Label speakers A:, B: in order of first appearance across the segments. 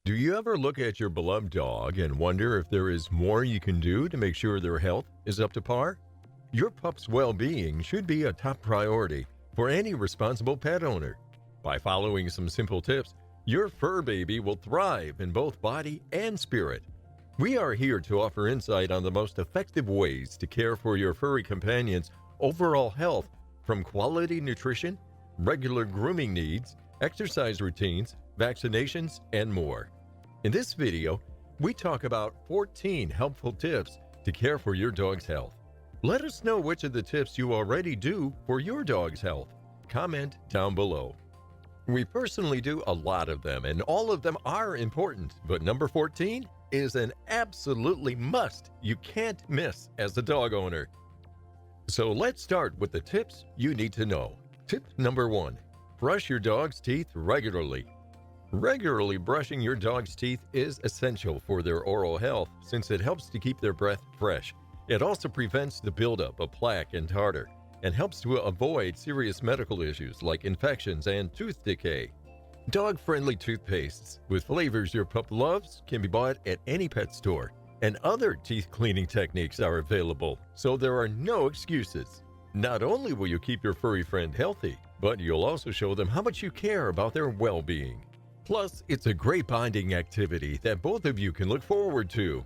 A: Do you ever look at your beloved dog and wonder if there is more you can do to make sure their health is up to par? Your pup's well being should be a top priority for any responsible pet owner. By following some simple tips, your fur baby will thrive in both body and spirit. We are here to offer insight on the most effective ways to care for your furry companion's overall health, from quality nutrition, regular grooming needs, exercise routines, vaccinations, and more. In this video, we talk about 14 helpful tips to care for your dog's health. Let us know which of the tips you already do for your dog's health. Comment down below. We personally do a lot of them, and all of them are important, but number 14 is an absolutely must you can't miss as a dog owner. So let's start with the tips you need to know. Tip number 1, brush your dog's teeth regularly. Regularly brushing your dog's teeth is essential for their oral health since it helps to keep their breath fresh. It also prevents the buildup of plaque and tartar and helps to avoid serious medical issues like infections and tooth decay. Dog-friendly toothpastes with flavors your pup loves can be bought at any pet store, and other teeth cleaning techniques are available, so there are no excuses. Not only will you keep your furry friend healthy, but you'll also show them how much you care about their well-being. Plus, it's a great bonding activity that both of you can look forward to.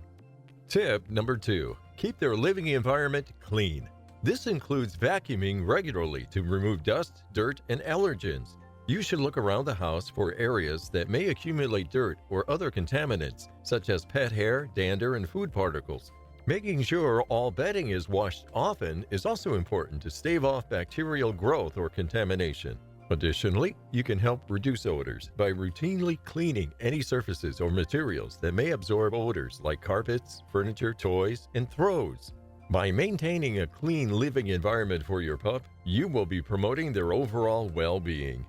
A: Tip number 2, keep their living environment clean. This includes vacuuming regularly to remove dust, dirt, and allergens. You should look around the house for areas that may accumulate dirt or other contaminants, such as pet hair, dander, and food particles. Making sure all bedding is washed often is also important to stave off bacterial growth or contamination. Additionally, you can help reduce odors by routinely cleaning any surfaces or materials that may absorb odors like carpets, furniture, toys, and throws. By maintaining a clean living environment for your pup, you will be promoting their overall well-being.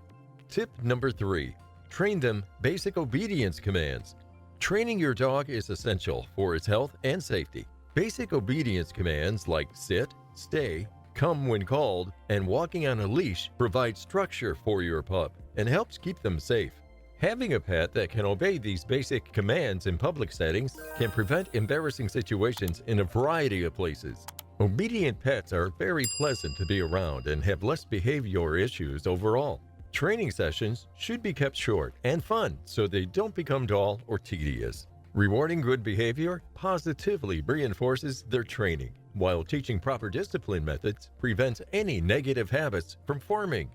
A: Tip number 3, train them basic obedience commands. Training your dog is essential for its health and safety. Basic obedience commands like sit, stay, come when called, and walking on a leash provide structure for your pup and helps keep them safe. Having a pet that can obey these basic commands in public settings can prevent embarrassing situations in a variety of places. Obedient pets are very pleasant to be around and have less behavior issues overall. Training sessions should be kept short and fun so they don't become dull or tedious. Rewarding good behavior positively reinforces their training, while teaching proper discipline methods prevents any negative habits from forming.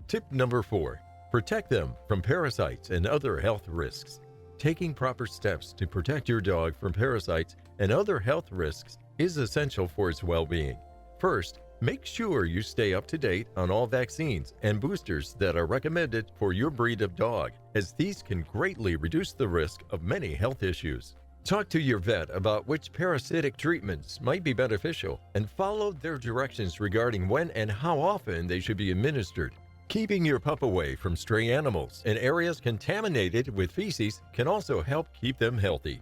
A: Tip number 4, protect them from parasites and other health risks. Taking proper steps to protect your dog from parasites and other health risks is essential for its well-being. First, make sure you stay up to date on all vaccines and boosters that are recommended for your breed of dog, as these can greatly reduce the risk of many health issues. Talk to your vet about which parasitic treatments might be beneficial and follow their directions regarding when and how often they should be administered. Keeping your pup away from stray animals and areas contaminated with feces can also help keep them healthy.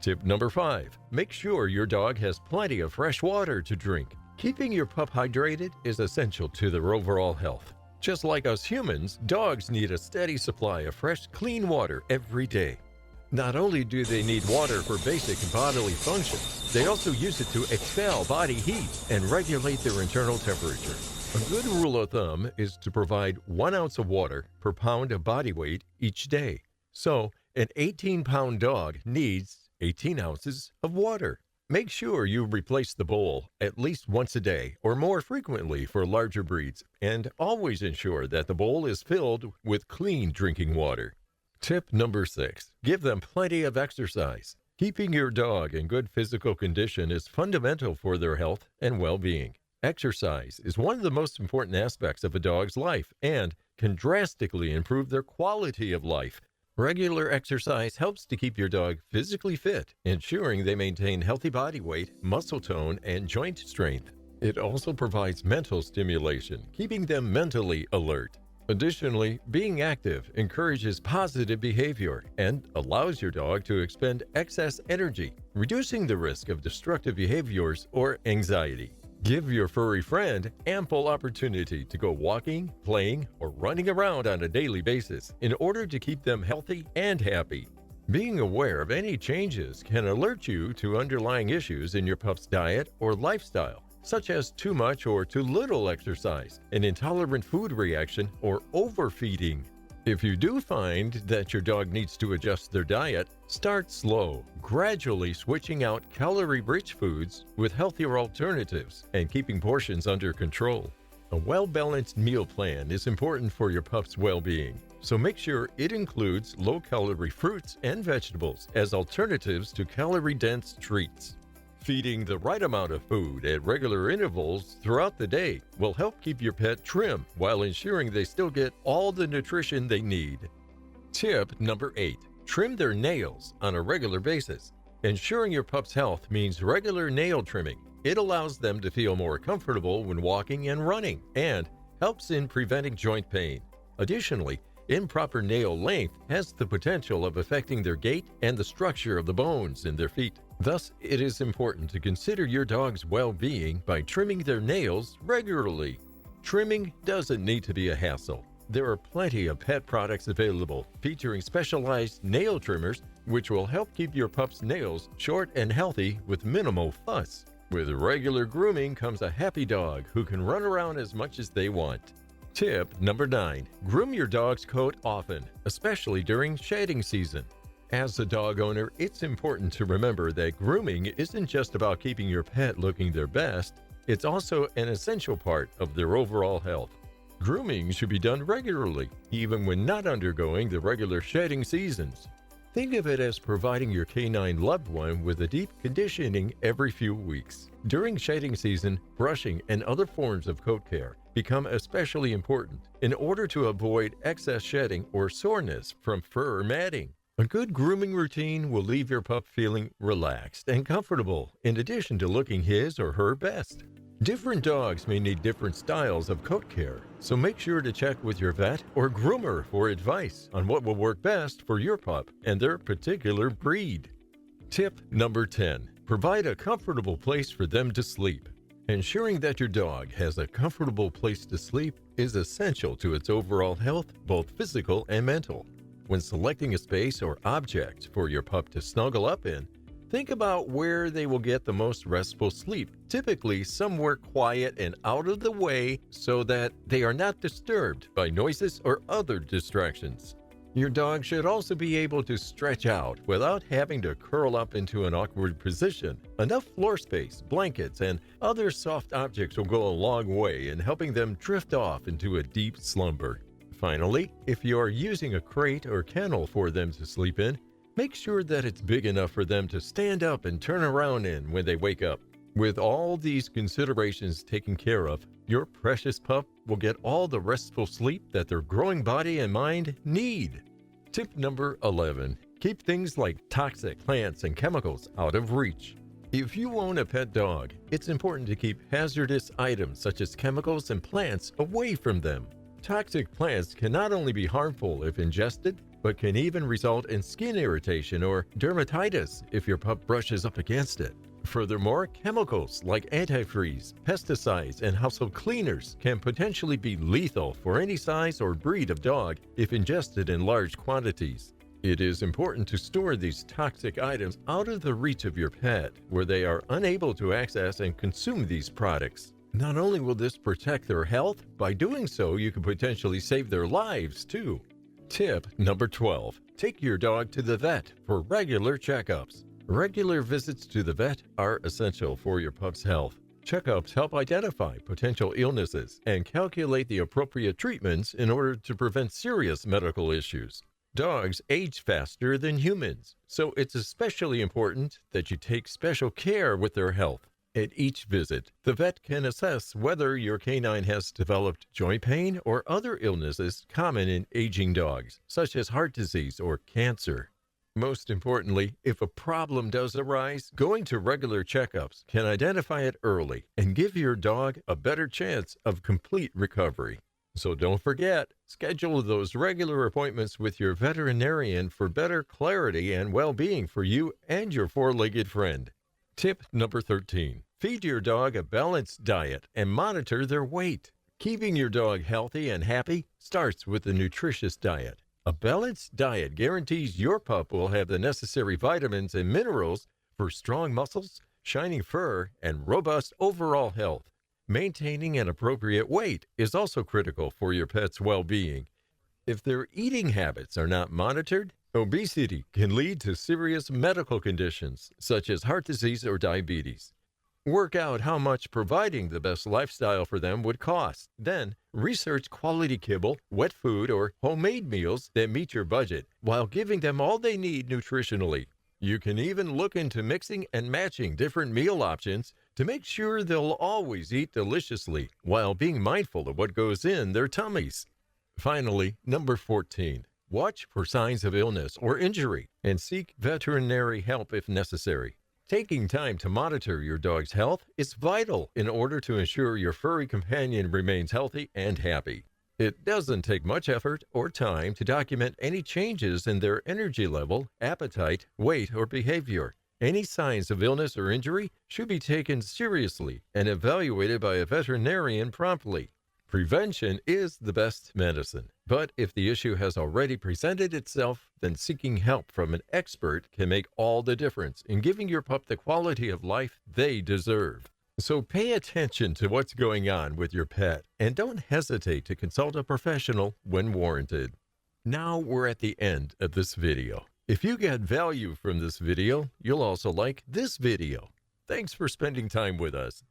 A: Tip number 5, make sure your dog has plenty of fresh water to drink. Keeping your pup hydrated is essential to their overall health. Just like us humans, dogs need a steady supply of fresh, clean water every day. Not only do they need water for basic bodily functions, they also use it to expel body heat and regulate their internal temperature. A good rule of thumb is to provide 1 ounce of water per pound of body weight each day. So, an 18-pound dog needs 18 ounces of water. Make sure you replace the bowl at least once a day or more frequently for larger breeds, and always ensure that the bowl is filled with clean drinking water. Tip number 6, give them plenty of exercise. Keeping your dog in good physical condition is fundamental for their health and well-being. Exercise is one of the most important aspects of a dog's life and can drastically improve their quality of life. Regular exercise helps to keep your dog physically fit, ensuring they maintain healthy body weight, muscle tone, and joint strength. It also provides mental stimulation, keeping them mentally alert. Additionally, being active encourages positive behavior and allows your dog to expend excess energy, reducing the risk of destructive behaviors or anxiety. Give your furry friend ample opportunity to go walking, playing, or running around on a daily basis in order to keep them healthy and happy. Being aware of any changes can alert you to underlying issues in your pup's diet or lifestyle, such as too much or too little exercise, an intolerant food reaction, or overfeeding. If you do find that your dog needs to adjust their diet, start slow, gradually switching out calorie-rich foods with healthier alternatives and keeping portions under control. A well-balanced meal plan is important for your pup's well-being, so make sure it includes low-calorie fruits and vegetables as alternatives to calorie-dense treats. Feeding the right amount of food at regular intervals throughout the day will help keep your pet trim while ensuring they still get all the nutrition they need. Tip number 8. Trim their nails on a regular basis. Ensuring your pup's health means regular nail trimming. It allows them to feel more comfortable when walking and running and helps in preventing joint pain. Additionally, improper nail length has the potential of affecting their gait and the structure of the bones in their feet. Thus, it is important to consider your dog's well-being by trimming their nails regularly. Trimming doesn't need to be a hassle. There are plenty of pet products available featuring specialized nail trimmers, which will help keep your pup's nails short and healthy with minimal fuss. With regular grooming comes a happy dog who can run around as much as they want. Tip number 9. Groom your dog's coat often, especially during shedding season. As a dog owner, it's important to remember that grooming isn't just about keeping your pet looking their best, it's also an essential part of their overall health. Grooming should be done regularly, even when not undergoing the regular shedding seasons. Think of it as providing your canine loved one with a deep conditioning every few weeks. During shedding season, brushing and other forms of coat care become especially important in order to avoid excess shedding or soreness from fur matting. A good grooming routine will leave your pup feeling relaxed and comfortable, in addition to looking his or her best. Different dogs may need different styles of coat care, so make sure to check with your vet or groomer for advice on what will work best for your pup and their particular breed. Tip number 10. Provide a comfortable place for them to sleep. Ensuring that your dog has a comfortable place to sleep is essential to its overall health, both physical and mental. When selecting a space or object for your pup to snuggle up in, think about where they will get the most restful sleep, typically somewhere quiet and out of the way so that they are not disturbed by noises or other distractions. Your dog should also be able to stretch out without having to curl up into an awkward position. Enough floor space, blankets, and other soft objects will go a long way in helping them drift off into a deep slumber. Finally, if you are using a crate or kennel for them to sleep in, make sure that it's big enough for them to stand up and turn around in when they wake up. With all these considerations taken care of, your precious pup will get all the restful sleep that their growing body and mind need. Tip number 11. Keep things like toxic plants and chemicals out of reach. If you own a pet dog, it's important to keep hazardous items such as chemicals and plants away from them. Toxic plants can not only be harmful if ingested, but can even result in skin irritation or dermatitis if your pup brushes up against it. Furthermore, chemicals like antifreeze, pesticides, and household cleaners can potentially be lethal for any size or breed of dog if ingested in large quantities. It is important to store these toxic items out of the reach of your pet, where they are unable to access and consume these products. Not only will this protect their health, by doing so you can potentially save their lives too. Tip number 12. Take your dog to the vet for regular checkups. Regular visits to the vet are essential for your pup's health. Checkups help identify potential illnesses and calculate the appropriate treatments in order to prevent serious medical issues. Dogs age faster than humans, so it's especially important that you take special care with their health. At each visit, the vet can assess whether your canine has developed joint pain or other illnesses common in aging dogs, such as heart disease or cancer. Most importantly, if a problem does arise, going to regular checkups can identify it early and give your dog a better chance of complete recovery. So don't forget, schedule those regular appointments with your veterinarian for better clarity and well-being for you and your four-legged friend. Tip number 13. Feed your dog a balanced diet and monitor their weight. Keeping your dog healthy and happy starts with a nutritious diet. A balanced diet guarantees your pup will have the necessary vitamins and minerals for strong muscles, shining fur, and robust overall health. Maintaining an appropriate weight is also critical for your pet's well-being. If their eating habits are not monitored, obesity can lead to serious medical conditions such as heart disease or diabetes. Work out how much providing the best lifestyle for them would cost. Then, research quality kibble, wet food, or homemade meals that meet your budget while giving them all they need nutritionally. You can even look into mixing and matching different meal options to make sure they'll always eat deliciously while being mindful of what goes in their tummies. Finally, number 14. Watch for signs of illness or injury and seek veterinary help if necessary. Taking time to monitor your dog's health is vital in order to ensure your furry companion remains healthy and happy. It doesn't take much effort or time to document any changes in their energy level, appetite, weight, or behavior. Any signs of illness or injury should be taken seriously and evaluated by a veterinarian promptly. Prevention is the best medicine, but if the issue has already presented itself, then seeking help from an expert can make all the difference in giving your pup the quality of life they deserve. So pay attention to what's going on with your pet and don't hesitate to consult a professional when warranted. Now we're at the end of this video. If you got value from this video, you'll also like this video. Thanks for spending time with us.